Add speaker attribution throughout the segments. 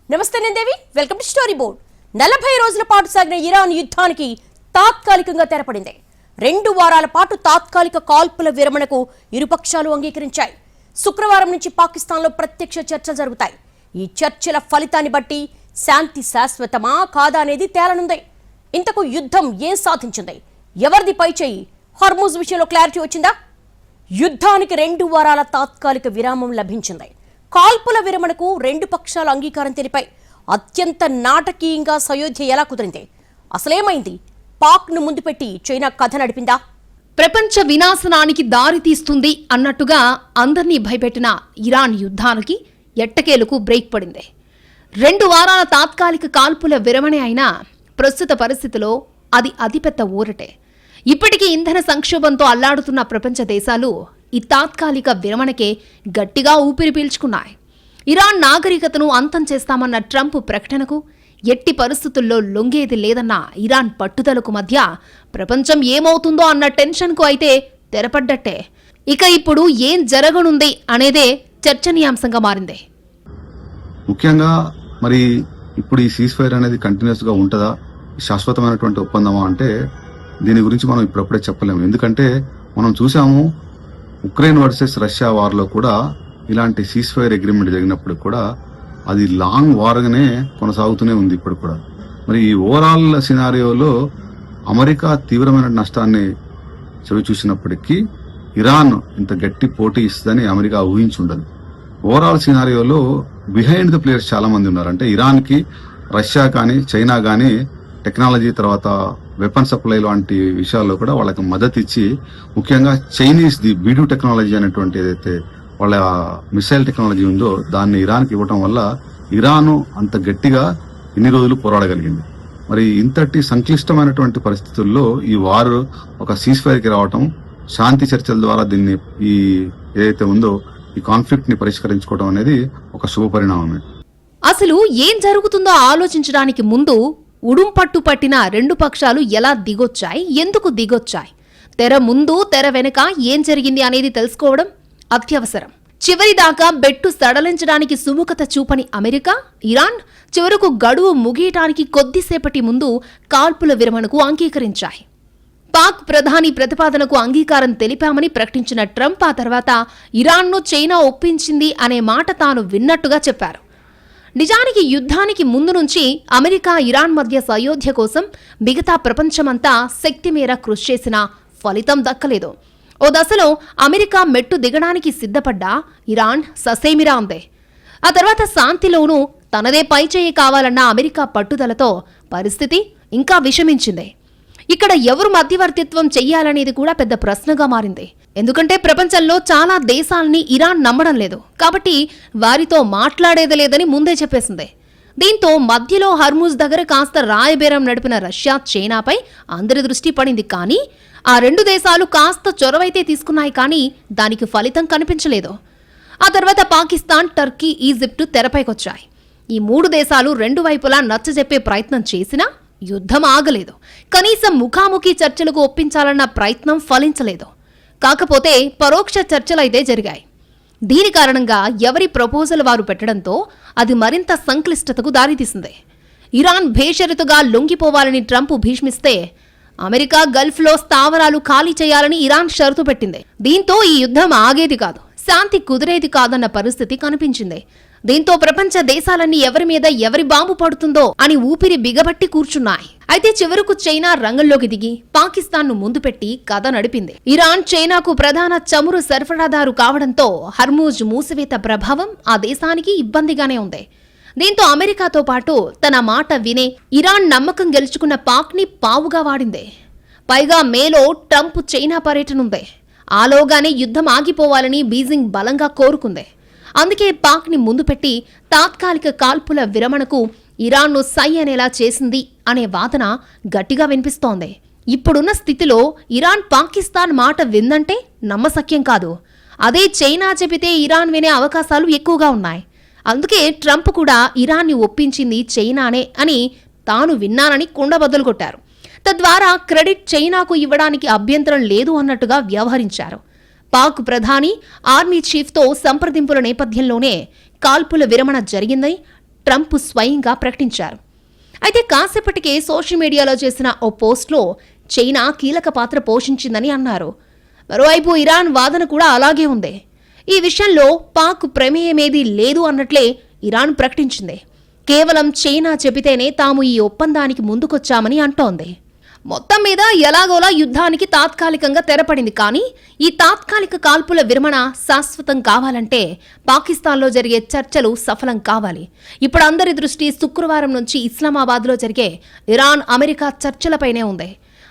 Speaker 1: నమస్తే నందేవి, welcome to story board. 40 రోజుల పాటు సాగిన ఇరాన్ యుద్ధానికి తాత్కాలికంగా తెరపడింది. 2 వారాల పాటు తాత్కాలిక కాల్పుల విరమణకు ఇరుపక్షాలు అంగీకరించాయి. శుక్రవారం నుంచి పాకిస్తాన్లో ప్రత్యక్ష చర్చలు జరుగుతాయి. ఈ చర్చల ఫలితాన్ని బట్టి శాంతి శాశ్వతమా కాదా అనేది తేలనుంది. ఇంతకు యుద్ధం ఏం సాధించింది? ఎవరిది పైచేయి? హర్మూజ్ విషయంలో క్లారిటీ వచ్చిందా? యుద్ధానికి 2 వారాల తాత్కాలిక విరామం లభించింది. కాల్పుల విరమణకు 2 పక్షాలు అంగీకారం తెలిపాయి. అత్యంత నాటకీయంగా సయోధ్య ఎలా కుదిరింది? అసలేమైంది? పాక్ను ముందు పెట్టి చైనా కథ నడిపిందా?
Speaker 2: ప్రపంచ వినాశనానికి దారి తీస్తుంది అన్నట్టుగా అందర్నీ భయపెట్టిన ఇరాన్ యుద్ధానికి ఎట్టకేలకు బ్రేక్ పడింది. 2 వారాల తాత్కాలిక కాల్పుల విరమణ అయినా ప్రస్తుత పరిస్థితిలో అది అతిపెద్ద ఊరటే. ఇప్పటికీ ఇంధన సంక్షోభంతో అల్లాడుతున్న ప్రపంచ దేశాలు ఈ తాత్కాలిక విరమణకే గట్టిగా ఊపిరి పీల్చుకున్నాయి. ఇరాన్ నాగరికతను అంతం చేస్తామన్న ట్రంప్ ప్రకటనకు ఎట్టి పరిస్థితుల్లో లొంగేది లేదన్న ఇరాన్ పట్టుదలకు మధ్య ప్రపంచం ఏమవుతుందో అన్న టెన్షన్కు అయితే తెరపడ్డట్టే. ఇక ఇప్పుడు ఏం జరగనుంది అనేదే చర్చనీయాంశంగా మారింది.
Speaker 3: ముఖ్యంగా మరి ఇప్పుడు ఈ సీజ్ ఫైర్ అనేది కంటిన్యూస్ గా ఉంటుందా, శాశ్వతమైనటువంటి ఒప్పందమా అంటే దీని గురించి మనం ఇప్పుడప్పుడే చెప్పలేము. ఎందుకంటే మనం చూసాము ఉక్రెయిన్ వర్సెస్ రష్యా వార్లో కూడా ఇలాంటి సీజ్ ఫైర్ అగ్రిమెంట్ జరిగినప్పుడు కూడా అది లాంగ్ వార్గానే కొనసాగుతూనే ఉంది ఇప్పుడు కూడా. మరి ఈ ఓవరాల్ సినారియోలో అమెరికా తీవ్రమైన నష్టాన్ని చవి చూసినప్పటికీ ఇరాన్ ఇంత గట్టి పోటీ ఇస్తుందని అమెరికా ఊహించుండదు. ఓవరాల్ సినారియోలో బిహైండ్ ద ప్లేయర్స్ చాలా మంది ఉన్నారు. అంటే ఇరాన్ కి రష్యా కానీ చైనా కానీ టెక్నాలజీ తర్వాత వెపన్ సప్లై లాంటి విషయాల్లో కూడా వాళ్ళకి మద్దతు ఇచ్చి, ముఖ్యంగా చైనీస్ ది బీడు టెక్నాలజీ అనేటువంటి ఏదైతే వాళ్ళ మిసైల్ టెక్నాలజీ ఉందో దాన్ని ఇరాన్కి ఇవ్వడం వల్ల ఇరాన్ అంత గట్టిగా ఇన్ని రోజులు పోరాడగలిగింది. మరి ఇంతటి సంక్లిష్టమైనటువంటి పరిస్థితుల్లో ఈ వార్ ఒక సీజ్ ఫైర్ కి రావటం, శాంతి చర్చల ద్వారా దీన్ని ఈ ఏదైతే ఉందో ఈ కాన్ఫ్లిక్ట్ ని పరిష్కరించుకోవడం అనేది ఒక శుభ పరిణామమే.
Speaker 2: అసలు ఏం జరుగుతుందో ఆలోచించడానికి ముందు ఉడుంపట్టు పట్టిన 2 పక్షాలు ఎలా దిగొచ్చాయి, ఎందుకు దిగొచ్చాయి, తెర ముందు తెర వెనుక ఏం జరిగింది అనేది తెలుసుకోవడం అత్యవసరం. చివరిదాకా బెట్టు సడలించడానికి సుముఖత చూపని అమెరికా, ఇరాన్ చివరకు గడువు ముగియటానికి కొద్దిసేపటి ముందు కాల్పుల విరమణకు అంగీకరించాయి. పాక్ ప్రధాని ప్రతిపాదనకు అంగీకారం తెలిపామని ప్రకటించిన ట్రంప్ ఆ తర్వాత ఇరాన్ను చైనా ఒప్పించింది అనే మాట తాను విన్నట్టుగా చెప్పారు. నిజానికి యుద్ధానికి ముందు నుంచి అమెరికా ఇరాన్ మధ్య సయోధ్య కోసం మిగతా ప్రపంచమంతా శక్తి మేర కృషి చేసినా ఫలితం దక్కలేదు. ఓ దశలో అమెరికా మెట్టు దిగడానికి సిద్ధపడ్డా ఇరాన్ ససేమిరా ఉంది. ఆ తర్వాత శాంతిలోనూ తనదే పైచేయి కావాలన్న అమెరికా పట్టుదలతో పరిస్థితి ఇంకా విషమించింది. ఇక్కడ ఎవరు మధ్యవర్తిత్వం చెయ్యాలనేది కూడా పెద్ద ప్రశ్నగా మారింది. ఎందుకంటే ప్రపంచంలో చాలా దేశాలని ఇరాన్ నమ్మడం లేదు, కాబట్టి వారితో మాట్లాడేది లేదని ముందే చెప్పేసింది. దీంతో మధ్యలో హర్మూజ్ దగ్గర కాస్త రాయబేరం నడిపిన రష్యా, చైనాపై అందరి దృష్టి పడింది. కానీ ఆ 2 దేశాలు కాస్త చొరవైతే తీసుకున్నాయి, కానీ దానికి ఫలితం కనిపించలేదు. ఆ తర్వాత పాకిస్తాన్, టర్కీ, ఈజిప్టు తెరపైకొచ్చాయి. ఈ 3 దేశాలు 2 వైపులా నచ్చజెప్పే ప్రయత్నం చేసినా యుద్ధం ఆగలేదు. కనీసం ముఖాముఖి చర్చలకు ఒప్పించాలన్న ప్రయత్నం ఫలించలేదు. కాకపోతే పరోక్ష చర్చలైతే జరిగాయి. దీని కారణంగా ఎవరి ప్రపోజల్ వారు పెట్టడంతో అది మరింత సంక్లిష్టతకు దారితీసింది. ఇరాన్ బేషరతుగా లొంగిపోవాలని ట్రంప్ భీష్మిస్తే అమెరికా గల్ఫ్లో స్థావరాలు ఖాళీ చేయాలని ఇరాన్ షరతు పెట్టింది. దీంతో ఈ యుద్ధం ఆగేది కాదు, శాంతి కుదిరేది కాదన్న పరిస్థితి కనిపించింది. దీంతో ప్రపంచ దేశాలన్నీ ఎవరి మీద ఎవరి బాంబు పడుతుందో అని ఊపిరి బిగబట్టి కూర్చున్నాయి. అయితే చివరకు చైనా రంగంలోకి దిగి పాకిస్తాన్ను ముందు పెట్టి కథ నడిపింది. ఇరాన్ చైనాకు ప్రధాన చమురు సరఫరాదారు కావడంతో హర్మూజ్ మూసివేత ప్రభావం ఆ దేశానికి ఇబ్బందిగానే ఉంది. దీంతో అమెరికాతో పాటు తన మాట వినే ఇరాన్ నమ్మకం గెలుచుకున్న పాక్ని పావుగా వాడింది. పైగా మేలో ట్రంప్ చైనా పర్యటన ఉంది. ఆలోగానే యుద్ధం ఆగిపోవాలని బీజింగ్ బలంగా కోరుకుంది. అందుకే పాక్ని ముందు పెట్టి తాత్కాలిక కాల్పుల విరమణకు ఇరాన్ను సై అనేలా చేసింది అనే వాదన గట్టిగా వినిపిస్తోంది. ఇప్పుడున్న స్థితిలో ఇరాన్ పాకిస్తాన్ మాట విందంటే నమ్మశక్యం కాదు. అదే చైనా చెబితే ఇరాన్ వినే అవకాశాలు ఎక్కువగా ఉన్నాయి. అందుకే ట్రంప్ కూడా ఇరాన్ని ఒప్పించింది చైనానే అని తాను విన్నానని కుండబద్దలు కొట్టారు. తద్వారా క్రెడిట్ చైనాకు ఇవ్వడానికి అభ్యంతరం లేదు అన్నట్టుగా వ్యవహరించారు. పాక్ ప్రధాని ఆర్మీ చీఫ్తో సంప్రదింపుల నేపథ్యంలోనే కాల్పుల విరమణ జరిగిందని ట్రంప్ స్వయంగా ప్రకటించారు. అయితే కాసేపటికే సోషల్ మీడియాలో చేసిన ఓ పోస్ట్లో చైనా కీలక పాత్ర పోషించిందని అన్నారు. మరోవైపు ఇరాన్ వాదన కూడా అలాగే ఉంది. ఈ విషయంలో పాక్ ప్రమేయమేదీ లేదు అన్నట్లే ఇరాన్ ప్రకటించింది. కేవలం చైనా చెబితేనే తాము ఈ ఒప్పందానికి ముందుకొచ్చామని అంటోంది. మొత్తం మీద ఎలాగోలా యుద్ధానికి తాత్కాలికంగా తెరపడింది. కానీ ఈ తాత్కాలిక కాల్పుల విరమణ శాశ్వతం కావాలంటే పాకిస్తాన్లో జరిగే చర్చలు సఫలం కావాలి. ఇప్పుడు అందరి దృష్టి శుక్రవారం నుంచి ఇస్లామాబాద్లో జరిగే ఇరాన్ అమెరికా చర్చలపైనే ఉంది.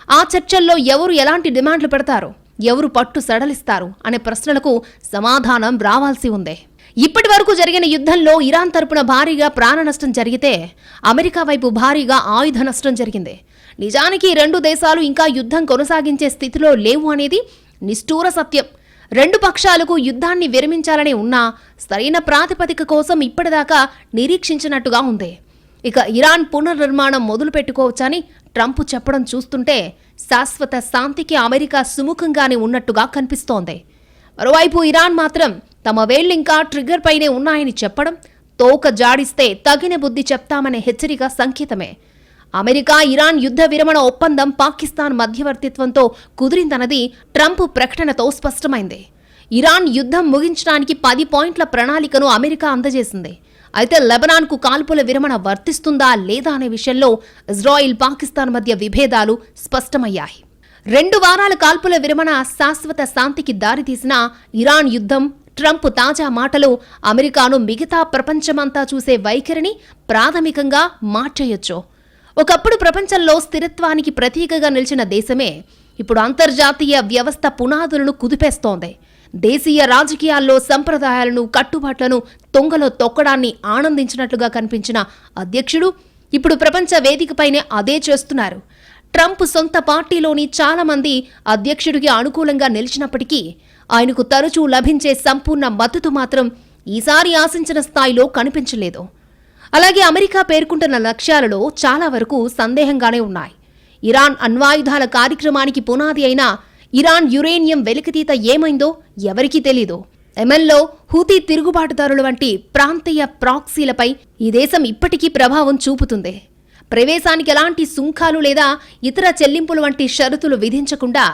Speaker 2: ఆ చర్చల్లో ఎవరు ఎలాంటి డిమాండ్లు పెడతారు, ఎవరు పట్టు సడలిస్తారు అనే ప్రశ్నలకు సమాధానం రావాల్సి ఉంది. ఇప్పటి వరకు జరిగిన యుద్ధంలో ఇరాన్ తరపున భారీగా ప్రాణ నష్టం జరిగితే అమెరికా వైపు భారీగా ఆయుధ నష్టం జరిగింది. నిజానికి రెండు దేశాలు ఇంకా యుద్ధం కొనసాగించే స్థితిలో లేవు అనేది నిష్ఠూర సత్యం. రెండు పక్షాలకు యుద్ధాన్ని విరమించాలని ఉన్నా సరైన ప్రాతిపదిక కోసం ఇప్పటిదాకా నిరీక్షించినట్టుగా ఉంది. ఇక ఇరాన్ పునర్నిర్మాణం మొదలు పెట్టుకోవచ్చని ట్రంప్ చెప్పడం చూస్తుంటే శాశ్వత శాంతికి అమెరికా సుముఖంగానే ఉన్నట్టుగా కనిపిస్తోంది. మరోవైపు ఇరాన్ మాత్రం తమ వేళ్లింకా ట్రిగ్గర్ పైనే ఉన్నాయని చెప్పడం తోక జాడిస్తే తగిన బుద్ధి చెప్తామనే హెచ్చరిక సంకేతమే. అమెరికా ఇరాన్ యుద్ధ విరమణ ఒప్పందం పాకిస్తాన్ మధ్యవర్తిత్వంతో కుదిరిందన్నది ట్రంప్ ప్రకటనతో స్పష్టమైంది. ఇరాన్ యుద్ధం ముగించడానికి 10 పాయింట్ల ప్రణాళికను అమెరికా అందజేసింది. అయితే లెబనాన్కు కాల్పుల విరమణ వర్తిస్తుందా లేదా అనే విషయంలో ఇజ్రాయిల్ పాకిస్తాన్ మధ్య విభేదాలు స్పష్టమయ్యాయి. 2 వారాల కాల్పుల విరమణ శాశ్వత శాంతికి దారితీసిన ఇరాన్ యుద్ధం, ట్రంప్ తాజా మాటలు అమెరికాను మిగతా ప్రపంచమంతా చూసే వైఖరిని ప్రాథమికంగా మార్చేయొచ్చు. ఒకప్పుడు ప్రపంచంలో స్థిరత్వానికి ప్రతీకగా నిలిచిన దేశమే ఇప్పుడు అంతర్జాతీయ వ్యవస్థ పునాదులను కుదిపేస్తోంది. దేశీయ రాజకీయాల్లో సంప్రదాయాలను, కట్టుబాట్లను తొంగలో తొక్కడాన్ని ఆనందించినట్లుగా కనిపించిన అధ్యక్షుడు ఇప్పుడు ప్రపంచ వేదికపైనే అదే చేస్తున్నారు. ట్రంప్ సొంత పార్టీలోని చాలా మంది అధ్యక్షుడికి అనుకూలంగా నిలిచినప్పటికీ ఆయనకు తరచూ లభించే సంపూర్ణ మద్దతు మాత్రం ఈసారి ఆశించిన స్థాయిలో కనిపించలేదు. అలాగే అమెరికా పేర్కొంటున్న లక్ష్యాలలో చాలా వరకు సందేహంగానే ఉన్నాయి. ఇరాన్ అణ్వాయుధాల కార్యక్రమానికి పునాది అయిన ఇరాన్ యురేనియం వెలికితీత ఏమైందో ఎవరికీ తెలీదు. యెమెన్లో హూతీ తిరుగుబాటుదారుల వంటి ప్రాంతీయ ప్రాక్సీలపై ఈ దేశం ఇప్పటికీ ప్రభావం చూపుతుంది. ప్రవేశానికి ఎలాంటి సుంకాలు లేదా ఇతర చెల్లింపులు వంటి షరతులు విధించకుండా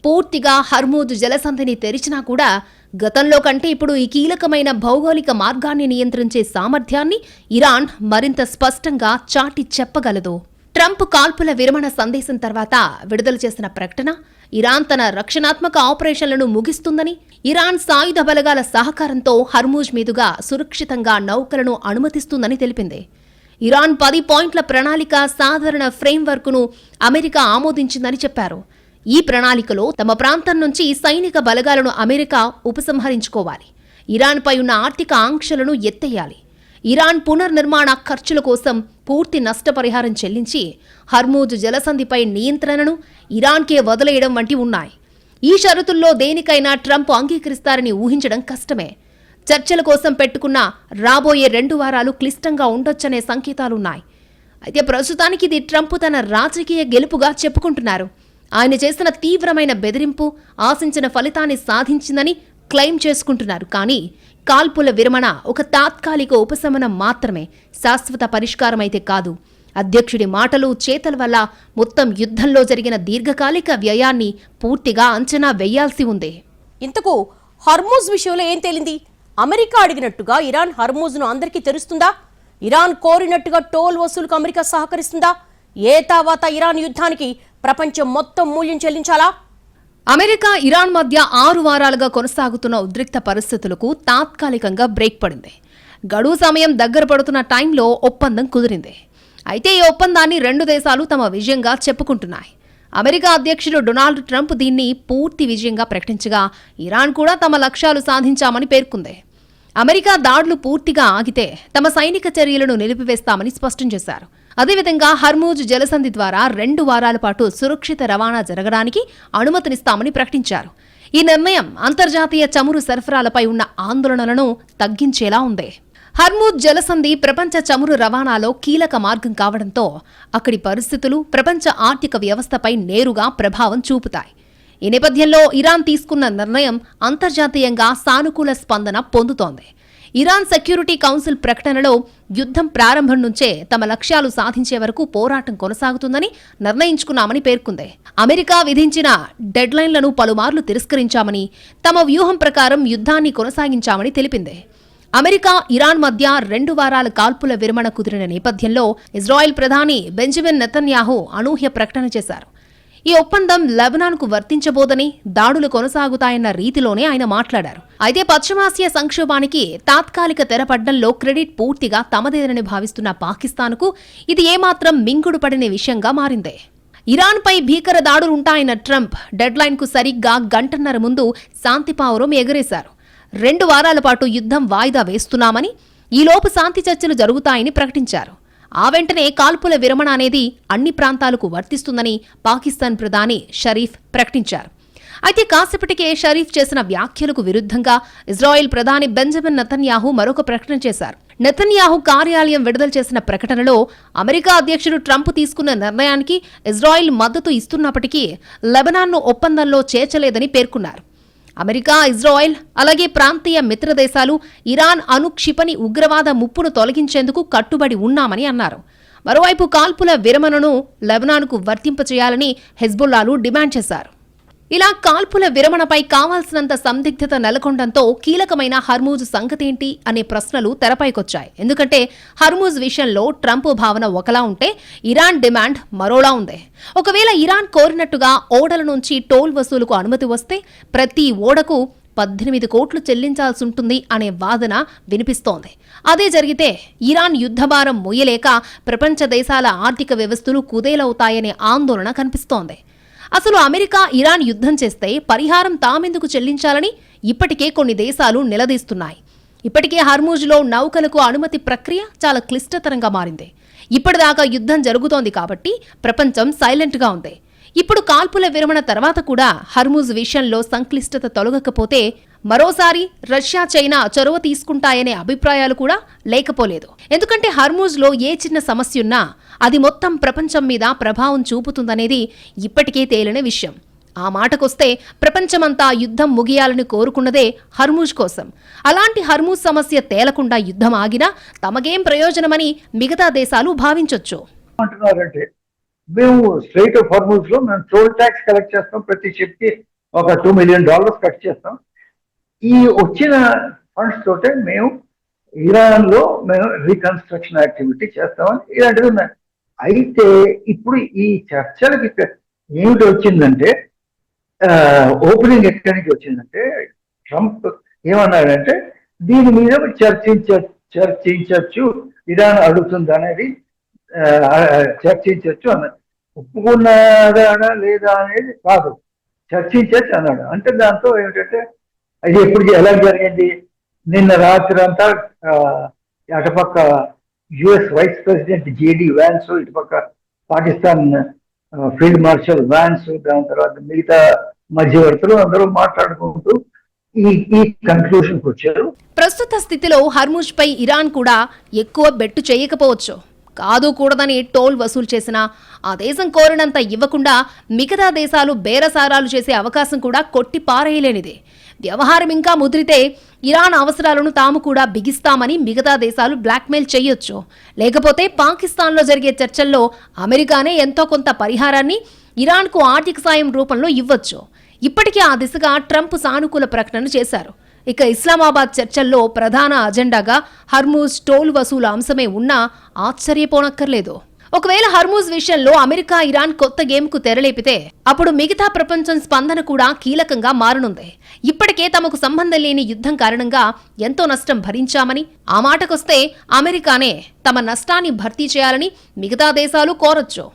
Speaker 2: పూర్తిగా హర్మూజ్ జలసంధిని తెరిచినా కూడా గతంలో కంటే ఇప్పుడు ఈ కీలకమైన భౌగోళిక మార్గాన్ని నియంత్రించే సామర్థ్యాన్ని ఇరాన్ మరింత స్పష్టంగా చాటి చెప్పగలదు. ట్రంప్ కాల్పుల విరమణ సందేశం తర్వాత విడుదల చేసిన ప్రకటన ఇరాన్ తన రక్షణాత్మక ఆపరేషన్లను ముగిస్తుందని, ఇరాన్ సాయుధ బలగాల సహకారంతో హర్మూజ్ మీదుగా సురక్షితంగా నౌకలను అనుమతిస్తుందని తెలిపింది. ఇరాన్ 10 పాయింట్ల ప్రణాళిక సాధారణ ఫ్రేమ్వర్క్ను అమెరికా ఆమోదించిందని చెప్పారు. ఈ ప్రణాళికలో తమ ప్రాంతం నుంచి సైనిక బలగాలను అమెరికా ఉపసంహరించుకోవాలి, ఇరాన్పై ఉన్న ఆర్థిక ఆంక్షలను ఎత్తేయాలి, ఇరాన్ పునర్నిర్మాణ ఖర్చుల కోసం పూర్తి నష్టపరిహారం చెల్లించి హర్మూజ్ జలసంధిపై నియంత్రణను ఇరాన్కే వదిలేయడం వంటి ఉన్నాయి. ఈ షరతుల్లో దేనికైనా ట్రంప్ అంగీకరిస్తారని ఊహించడం కష్టమే. చర్చల కోసం పెట్టుకున్న రాబోయే 2 వారాలు క్లిష్టంగా ఉండొచ్చనే సంకేతాలున్నాయి. అయితే ప్రస్తుతానికి ఇది ట్రంప్ తన రాజకీయ గెలుపుగా చెప్పుకుంటున్నారు. ఆయన చేసిన తీవ్రమైన బెదిరింపు ఆశించిన ఫలితాన్ని సాధించిందని క్లెయిమ్ చేసుకుంటున్నారు. కానీ కాల్పుల విరమణ ఒక తాత్కాలిక ఉపశమనం మాత్రమే, శాశ్వత పరిష్కారమైతే కాదు. అధ్యక్షుడి మాటలు, చేతల వల్ల మొత్తం యుద్ధంలో జరిగిన దీర్ఘకాలిక వ్యయాన్ని పూర్తిగా అంచనా వేయాల్సి ఉంది.
Speaker 1: ఇంతకు హర్మూజ్ విషయంలో ఏం తేలింది? అమెరికా అడిగినట్టుగా ఇరాన్ హర్మూజ్ను అందరికీ తెరుస్తుందా? ఇరాన్ కోరినట్టుగా టోల్ వసూలుకు అమెరికా సహకరిస్తుందా? ఏ తర్వాత ఇరాన్ యుద్ధానికి ప్రపంచం మొత్తం మూల్యం చెల్లించాలా?
Speaker 2: అమెరికా ఇరాన్ మధ్య 6 వారాలుగా కొనసాగుతున్న ఉద్రిక్త పరిస్థితులకు తాత్కాలికంగా బ్రేక్ పడింది. గడువు సమయం దగ్గర పడుతున్న టైంలో ఒప్పందం కుదిరింది. అయితే ఈ ఒప్పందాన్ని 2 దేశాలు తమ విజయంగా చెప్పుకుంటున్నాయి. అమెరికా అధ్యక్షుడు డొనాల్డ్ ట్రంప్ దీన్ని పూర్తి విజయంగా ప్రకటించగా, ఇరాన్ కూడా తమ లక్ష్యాలు సాధించామని పేర్కొంది. అమెరికా దాడులు పూర్తిగా ఆగితే తమ సైనిక చర్యలను నిలిపివేస్తామని స్పష్టం చేశారు. అదేవిధంగా హర్మూజ్ జలసంధి ద్వారా 2 వారాల పాటు సురక్షిత రవాణా జరగడానికి అనుమతినిస్తామని ప్రకటించారు. ఈ నిర్ణయం అంతర్జాతీయ చమురు సరఫరాలపై ఉన్న ఆందోళనలను తగ్గించేలా ఉంది. హర్మూజ్ జలసంధి ప్రపంచ చమురు రవాణాలో కీలక మార్గం కావడంతో అక్కడి పరిస్థితులు ప్రపంచ ఆర్థిక వ్యవస్థపై నేరుగా ప్రభావం చూపుతాయి. ఈ నేపథ్యంలో ఇరాన్ తీసుకున్న నిర్ణయం అంతర్జాతీయంగా సానుకూల స్పందన పొందుతోంది. ఇరాన్ సెక్యూరిటీ కౌన్సిల్ ప్రకటనలో యుద్ధం ప్రారంభం నుంచే తమ లక్ష్యాలు సాధించే వరకు పోరాటం కొనసాగుతుందని నిర్ణయించుకున్నామని పేర్కొంది. అమెరికా విధించిన డెడ్లైన్లను పలుమార్లు తిరస్కరించామని, తమ వ్యూహం ప్రకారం యుద్ధాన్ని కొనసాగించామని తెలిపింది. అమెరికా, ఇరాన్ మధ్య 2 వారాల కాల్పుల విరమణ కుదిరిన నేపథ్యంలో ఇజ్రాయెల్ ప్రధాని బెంజమిన్ నెతన్యాహు అనూహ్య ప్రకటన చేశారు. ఈ ఒప్పందం లెబనాన్కు వర్తించబోదని, దాడులు కొనసాగుతాయన్న రీతిలోనే ఆయన మాట్లాడారు. అయితే పశ్చిమాసియా సంక్షోభానికి తాత్కాలిక తెరపడ్డంలో క్రెడిట్ పూర్తిగా తమదేనని భావిస్తున్న పాకిస్తాన్కు ఇది ఏమాత్రం మింగుడు పడిన విషయంగా మారింది. ఇరాన్పై భీకర దాడులుంటాయన్న ట్రంప్ డెడ్లైన్కు సరిగ్గా గంటన్నర ముందు శాంతిపావురం ఎగరేశారు. 2 వారాల పాటు యుద్ధం వాయిదా వేస్తున్నామని, ఈలోపు శాంతి చర్చలు జరుగుతాయని ప్రకటించారు. ఆ వెంటనే కాల్పుల విరమణ అనేది అన్ని ప్రాంతాలకు వర్తిస్తుందని పాకిస్తాన్ ప్రధాని షరీఫ్ ప్రకటించారు. అయితే కాసేపటికే షరీఫ్ చేసిన వ్యాఖ్యలకు విరుద్ధంగా ఇజ్రాయెల్ ప్రధాని బెంజమిన్ నెతన్యాహు మరొక ప్రకటన చేశారు. నెతన్యాహు కార్యాలయం విడుదల చేసిన ప్రకటనలో అమెరికా అధ్యక్షుడు ట్రంప్ తీసుకున్న నిర్ణయానికి ఇజ్రాయెల్ మద్దతు ఇస్తున్నప్పటికీ లెబనాన్ను ఒప్పందంలో చేర్చలేదని పేర్కొన్నారు. అమెరికా, ఇజ్రాయెల్ అలాగే ప్రాంతీయ మిత్రదేశాలు ఇరాన్ అణుక్షిపణి ఉగ్రవాద ముప్పును తొలగించేందుకు కట్టుబడి ఉన్నామని అన్నారు. మరోవైపు కాల్పుల విరమణను లెబనాన్కు వర్తింపచేయాలని హెజ్బుల్లాలు డిమాండ్ చేశారు. ఇలా కాల్పుల విరమణపై కావాల్సినంత సందిగ్ధత నెలకొండంతో కీలకమైన హర్మూజ్ సంగతేంటి అనే ప్రశ్నలు తెరపైకొచ్చాయి. ఎందుకంటే హర్మూజ్ విషయంలో ట్రంప్ భావన ఒకలా ఉంటే ఇరాన్ డిమాండ్ మరోలా ఉంది. ఒకవేళ ఇరాన్ కోరినట్టుగా ఓడల నుంచి టోల్ వసూలుకు అనుమతి వస్తే ప్రతి ఓడకు 18 కోట్లు చెల్లించాల్సుంటుంది అనే వాదన వినిపిస్తోంది. అదే జరిగితే ఇరాన్ యుద్ధభారం మోయలేక ప్రపంచ దేశాల ఆర్థిక వ్యవస్థలు కుదేలవుతాయనే ఆందోళన కనిపిస్తోంది. అసలు అమెరికా, ఇరాన్ యుద్ధం చేస్తే పరిహారం తామెందుకు చెల్లించాలని ఇప్పటికే కొన్ని దేశాలు నిలదీస్తున్నాయి. ఇప్పటికే హర్మూజ్లో నౌకలకు అనుమతి ప్రక్రియ చాలా క్లిష్టతరంగా మారింది. ఇప్పటిదాకా యుద్ధం జరుగుతోంది కాబట్టి ప్రపంచం సైలెంట్గా ఉంది. ఇప్పుడు కాల్పుల విరమణ తర్వాత కూడా హర్మూజ్ విషయంలో సంక్లిష్టత తొలగకపోతే మరోసారి రష్యా, చైనా చొరవ తీసుకుంటాయనే అభిప్రాయాలు కూడా లేకపోలేదు. ఎందుకంటే హర్మూజ్లో ఏ చిన్న సమస్యున్నా అది మొత్తం ప్రపంచం మీద ప్రభావం చూపుతుందనేది ఇప్పటికే తేలిన విషయం. ఆ మాటకొస్తే ప్రపంచమంతా యుద్ధం ముగియాలని కోరుకున్నదే హర్మూజ్ కోసం. అలాంటి హర్మూజ్ సమస్య తేలకుండా యుద్ధం ఆగినా తమకేం ప్రయోజనమని మిగతా దేశాలు భావించొచ్చు.
Speaker 4: మేము స్ట్రైట్ ఆఫ్ హర్మూజ్ లో మేము టోల్ ట్యాక్స్ కలెక్ట్ చేస్తాం, ప్రతి షిప్ కి ఒక $2 million కట్ చేస్తాం. ఈ వచ్చిన ఫండ్స్ తోటే మేము ఇరాన్ లో మేము రీకన్స్ట్రక్షన్ యాక్టివిటీ చేస్తామని ఇలాంటివి ఉన్నాయి. అయితే ఇప్పుడు ఈ చర్చలకి ఏమిటి వచ్చిందంటే, ఓపెనింగ్ ఎక్కడి నుంచి వచ్చిందంటే, ట్రంప్ ఏమన్నాడంటే దీని మీద చర్చించచ్చు, ఇరాన్ అడుగుతుంది అనేది చర్చించవచ్చు అన్నాడు. ఒప్పుకున్నాడా లేదా అనేది కాదు, చర్చించచ్చు అన్నాడు. అంటే దాంతో ఏమిటంటే అది ఎప్పుడు ఎలా జరిగింది, నిన్న రాత్రి అంతా అటుపక్క US vice president JD Vance, ఇటుపక్క పాకిస్తాన్ ఫీల్డ్ మార్షల్ వ్యాన్స్, దాని తర్వాత మిగతా మధ్యవర్తులు అందరూ మాట్లాడుకుంటూ ఈ కన్క్లూషన్కి వచ్చారు.
Speaker 2: ప్రస్తుత స్థితిలో హర్మూజ్ పై ఇరాన్ కూడా ఎక్కువ బెట్టు చేయకపోవచ్చు. కాదు కూడదని టోల్ వసూలు చేసినా ఆ దేశం కోరినంత ఇవ్వకుండా మిగతా దేశాలు బేరసారాలు చేసే అవకాశం కూడా కొట్టి పారేయలేనిదే. వ్యవహారం ఇంకా ముదిరితే ఇరాన్ అవసరాలను తాము కూడా బిగిస్తామని మిగతా దేశాలు బ్లాక్మెయిల్ చేయొచ్చు. లేకపోతే పాకిస్తాన్లో జరిగే చర్చల్లో అమెరికానే ఎంతో కొంత పరిహారాన్ని ఇరాన్కు ఆర్థిక సాయం రూపంలో ఇవ్వచ్చు. ఇప్పటికే ఆ దిశగా ట్రంప్ సానుకూల ప్రకటన చేశారు. ఇక ఇస్లామాబాద్ చర్చల్లో ప్రధాన అజెండాగా హర్మూజ్ టోల్ వసూలు అంశమే ఉన్నా ఆశ్చర్యపోనక్కర్లేదు. ఒకవేళ హర్మూజ్ విషయంలో అమెరికా, ఇరాన్ కొత్త గేమ్కు తెరలేపితే అప్పుడు మిగతా ప్రపంచం స్పందన కూడా కీలకంగా మారనుంది. ఇప్పటికే తమకు సంబంధం లేని యుద్ధం కారణంగా ఎంతో నష్టం భరించామని, ఆ మాటకొస్తే అమెరికానే తమ నష్టాన్ని భర్తీ చేయాలని మిగతా దేశాలు కోరొచ్చు.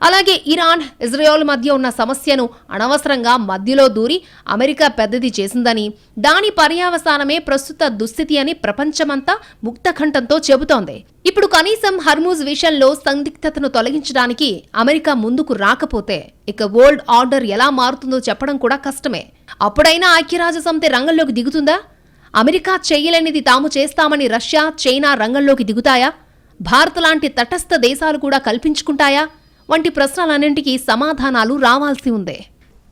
Speaker 2: అలాగే ఇరాన్, ఇజ్రాయెల్ మధ్య ఉన్న సమస్యను అనవసరంగా మధ్యలో దూరి అమెరికా పెద్దది చేసిందని, దాని పర్యవసానమే ప్రస్తుత దుస్థితి అని ప్రపంచమంతా ముక్తకంఠంతో చెబుతోంది. ఇప్పుడు కనీసం హర్మూజ్ విషయంలో సందిగ్ధతను తొలగించడానికి అమెరికా ముందుకు రాకపోతే ఇక వరల్డ్ ఆర్డర్ ఎలా మారుతుందో చెప్పడం కూడా కష్టమే. అప్పుడైనా ఐక్యరాజ్యసమితి రంగంలోకి దిగుతుందా? అమెరికా చేయలేనిది తాము చేస్తామని రష్యా, చైనా రంగంలోకి దిగుతాయా? భారత్ లాంటి తటస్థ దేశాలు కూడా కల్పించుకుంటాయా? వంటి ప్రశ్నలన్నింటికీ సమాధానాలు రావాల్సి ఉంది.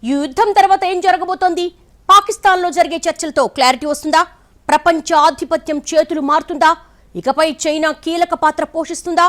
Speaker 1: ఈ యుద్ధం తర్వాత ఏం జరగబోతోంది? పాకిస్తాన్లో జరిగే చర్చలతో క్లారిటీ వస్తుందా? ప్రపంచ ఆధిపత్యం చేతులు మారుతుందా? ఇకపై చైనా కీలక పాత్ర పోషిస్తుందా?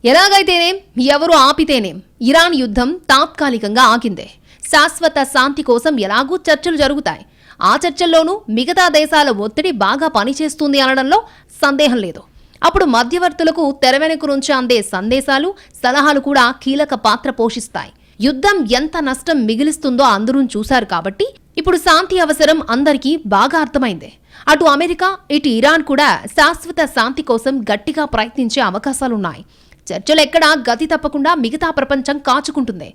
Speaker 2: ఎలాగైతేనేం, ఎవరు ఆపితేనేం, ఇరాన్ యుద్ధం తాత్కాలికంగా ఆగిందే. శాశ్వత శాంతి కోసం ఎలాగూ చర్చలు జరుగుతాయి. ఆ చర్చల్లోనూ మిగతా దేశాల ఒత్తిడి బాగా పనిచేస్తుంది అనడంలో సందేహం లేదు. అప్పుడు మధ్యవర్తులకు తెరవెనుక నుంచి అందే సందేశాలు, సలహాలు కూడా కీలక పాత్ర పోషిస్తాయి. యుద్ధం ఎంత నష్టం మిగిలిస్తుందో అందరూ చూశారు కాబట్టి ఇప్పుడు శాంతి అవసరం అందరికీ బాగా అర్థమైంది. అటు అమెరికా, ఇటు ఇరాన్ కూడా శాశ్వత శాంతి కోసం గట్టిగా ప్రయత్నించే అవకాశాలున్నాయి. చర్చలెక్కడా గతి తప్పకుండా మిగతా ప్రపంచం కాచుకుంటుంది.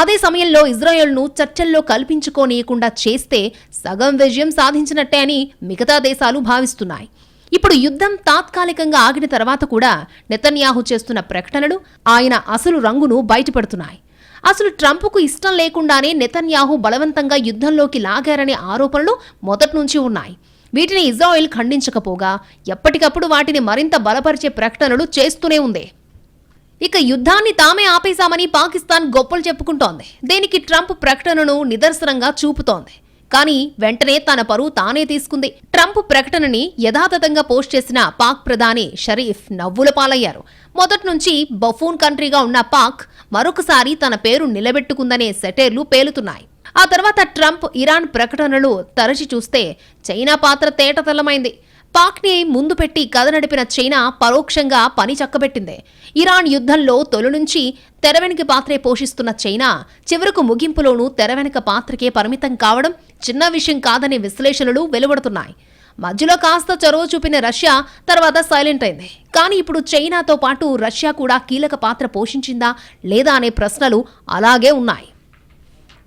Speaker 2: అదే సమయంలో ఇజ్రాయెల్ను చర్చల్లో కల్పించుకోనీయకుండా చేస్తే సగం విజయం సాధించినట్టే అని మిగతా దేశాలు భావిస్తున్నాయి. ఇప్పుడు యుద్ధం తాత్కాలికంగా ఆగిన తర్వాత కూడా నెతన్యాహు చేస్తున్న ప్రకటనలు ఆయన అసలు రంగును బయటపెడుతున్నాయి. అసలు ట్రంప్కు ఇష్టం లేకుండానే నెతన్యాహు బలవంతంగా యుద్ధంలోకి లాగారనే ఆరోపణలు మొదటి నుంచి ఉన్నాయి. వీటిని ఇజ్రాయెల్ ఖండించకపోగా ఎప్పటికప్పుడు వాటిని మరింత బలపరిచే ప్రకటనలు చేస్తూనే ఉంది. ఇక యుద్ధాన్ని తామే ఆపేశామని పాకిస్తాన్ గొప్పలు చెప్పుకుంటోంది. దీనికి ట్రంప్ ప్రకటనను నిదర్శనంగా చూపుతోంది. కానీ వెంటనే తన పరువు తానే తీసుకుంది. ట్రంప్ ప్రకటనని యథాతథంగా పోస్ట్ చేసిన పాక్ ప్రధాని షరీఫ్ నవ్వుల పాలయ్యారు. మొదటి నుంచి బఫూన్ కంట్రీగా ఉన్న పాక్ మరొకసారి తన పేరు నిలబెట్టుకుందనే సెటైర్లు పేలుతున్నాయి. ఆ తర్వాత ట్రంప్, ఇరాన్ ప్రకటనలు తరచి చూస్తే చైనా పాత్ర తేటతెల్లమైంది. పాక్ని ముందు పెట్టి కథ నడిపిన చైనా పరోక్షంగా పని చక్కబెట్టింది. ఇరాన్ యుద్ధంలో తొలి నుంచి తెరవెనుక పాత్రే పోషిస్తున్న చైనా చివరకు ముగింపులోనూ తెరవెనుక పాత్రకే పరిమితం కావడం చిన్న విషయం కాదనే విశ్లేషణలు వెలువడుతున్నాయి. మధ్యలో కాస్త చొరవ చూపిన రష్యా తర్వాత సైలెంట్ అయింది. కానీ ఇప్పుడు చైనాతో పాటు రష్యా కూడా కీలక పాత్ర పోషించిందా లేదా అనే ప్రశ్నలు అలాగే ఉన్నాయి.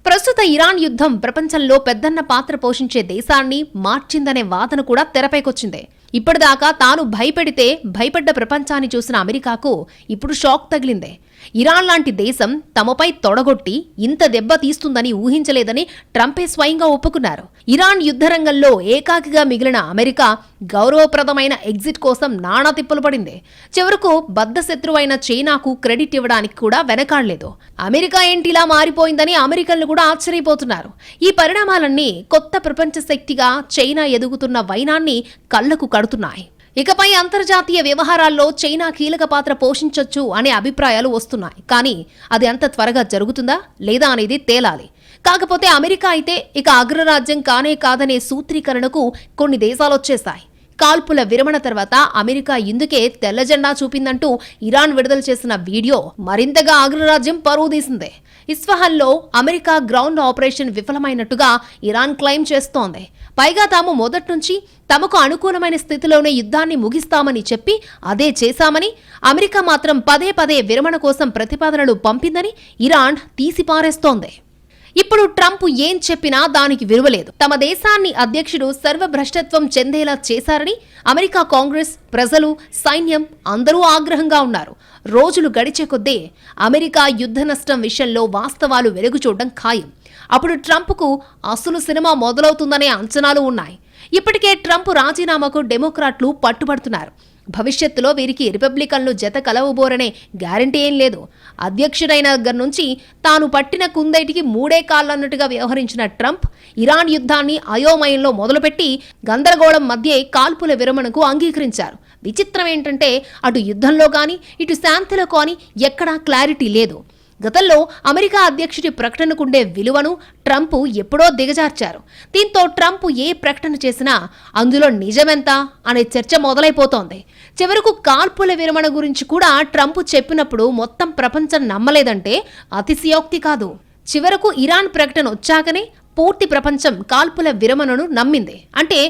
Speaker 2: ప్రస్తుత ఇరాన్ యుద్ధం ప్రపంచంలో పెద్దన్న పాత్ర పోషించే దేశాన్ని మార్చిందనే వాదన కూడా తెరపైకొచ్చింది. ఇప్పటిదాకా తాను భయపెడితే భయపడ్డ ప్రపంచాన్ని చూసిన అమెరికాకు ఇప్పుడు షాక్ తగిలిందే. ఇరాన్ లాంటి దేశం తమపై తొడగొట్టి ఇంత దెబ్బ తీస్తుందని ఊహించలేదని ట్రంపే స్వయంగా ఒప్పుకున్నారు. ఇరాన్ యుద్ధరంగంలో ఏకాకిగా మిగిలిన అమెరికా గౌరవప్రదమైన ఎగ్జిట్ కోసం నానా తిప్పలు పడింది. చివరకు బద్ధశత్రువైన చైనాకు క్రెడిట్ ఇవ్వడానికి కూడా వెనకాడలేదు. అమెరికా ఏంటిలా మారిపోయిందని అమెరికన్లు కూడా ఆశ్చర్యపోతున్నారు. ఈ పరిణామాలన్నీ కొత్త ప్రపంచ శక్తిగా చైనా ఎదుగుతున్న వైనాన్ని కళ్లకు కడుతున్నాయి. ఇకపై అంతర్జాతీయ వ్యవహారాల్లో చైనా కీలక పాత్ర పోషించొచ్చు అనే అభిప్రాయాలు వస్తున్నాయి. కానీ అది అంత త్వరగా జరుగుతుందా లేదా అనేది తేలాలి. కాకపోతే అమెరికా అయితే ఇక అగ్రరాజ్యం కానే కాదనే సూత్రీకరణకు కొన్ని దేశాలొచ్చేశాయి. కాల్పుల విరమణ తర్వాత అమెరికా ఇందుకే తెల్ల జెండా చూపిందంటూ ఇరాన్ విడుదల చేసిన వీడియో మరింతగా అగ్రరాజ్యం పరువు తీసింది. ఇస్ఫహాన్లో అమెరికా గ్రౌండ్ ఆపరేషన్ విఫలమైనట్టుగా ఇరాన్ క్లెయిమ్ చేస్తోంది. పైగా తాము మొదటి నుంచి తమకు అనుకూలమైన స్థితిలోనే యుద్ధాన్ని ముగిస్తామని చెప్పి అదే చేశామని, అమెరికా మాత్రం పదే పదే విరమణ కోసం ప్రతిపాదనలు పంపిందని ఇరాన్ తీసిపారేస్తోంది. ఇప్పుడు ట్రంప్ ఏం చెప్పినా దానికి విలువలేదు. తమ దేశాన్ని అధ్యక్షుడు సర్వభ్రష్టత్వం చెందేలా చేశారని అమెరికా కాంగ్రెస్, ప్రజలు, సైన్యం అందరూ ఆగ్రహంగా ఉన్నారు. రోజులు గడిచే కొద్దీ అమెరికా యుద్ధ నష్టం విషయంలో వాస్తవాలు వెలుగుచూడడం ఖాయం. అప్పుడు ట్రంప్కు అసలు సినిమా మొదలవుతుందనే అంచనాలు ఉన్నాయి. ఇప్పటికే ట్రంప్ రాజీనామాకు డెమోక్రాట్లు పట్టుబడుతున్నారు. భవిష్యత్తులో వీరికి రిపబ్లికన్లు జత కలవబోరనే గ్యారంటీ ఏం లేదు. అధ్యక్షుడైన దగ్గర నుంచి తాను పట్టిన కుందేటికి మూడే కాళ్ళన్నట్టుగా వ్యవహరించిన ట్రంప్ ఇరాన్ యుద్ధాన్ని అయోమయంలో మొదలుపెట్టి గందరగోళం మధ్యే కాల్పుల విరమణకు అంగీకరించారు. విచిత్రం ఏంటంటే అటు యుద్ధంలో కానీ ఇటు శాంతిలో కానీ ఎక్కడా క్లారిటీ లేదు. గతంలో అమెరికా అధ్యక్షుడి ప్రకటనకుండే విలువను ట్రంప్ ఎప్పుడో దిగజార్చారు. దీంతో ట్రంప్ ఏ ప్రకటన చేసినా అందులో నిజమెంత అనే చర్చ మొదలైపోతోంది. చివరకు కాల్పుల విరమణ గురించి కూడా ట్రంప్ చెప్పినప్పుడు మొత్తం ప్రపంచం నమ్మలేదంటే అతిశయోక్తి కాదు. చివరకు ఇరాన్ ప్రకటన వచ్చాకనే పూర్తి ప్రపంచం కాల్పుల విరమణను నమ్మింది. అంటే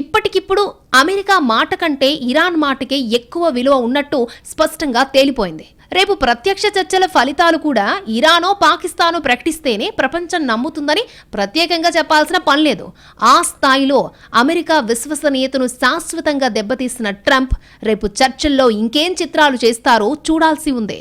Speaker 2: ఇప్పటికిప్పుడు అమెరికా మాట కంటే ఇరాన్ మాటకే ఎక్కువ విలువ ఉన్నట్టు స్పష్టంగా తేలిపోయింది. రేపు ప్రత్యక్ష చర్చల ఫలితాలు కూడా ఇరానో పాకిస్తానో ప్రకటిస్తేనే ప్రపంచం నమ్ముతుందని ప్రత్యేకంగా చెప్పాల్సిన పనిలేదు. ఆ స్థాయిలో అమెరికా విశ్వసనీయతను శాశ్వతంగా దెబ్బతీసిన ట్రంప్ రేపు చర్చల్లో ఇంకేం చిత్రాలు చేస్తారో చూడాల్సి ఉంది.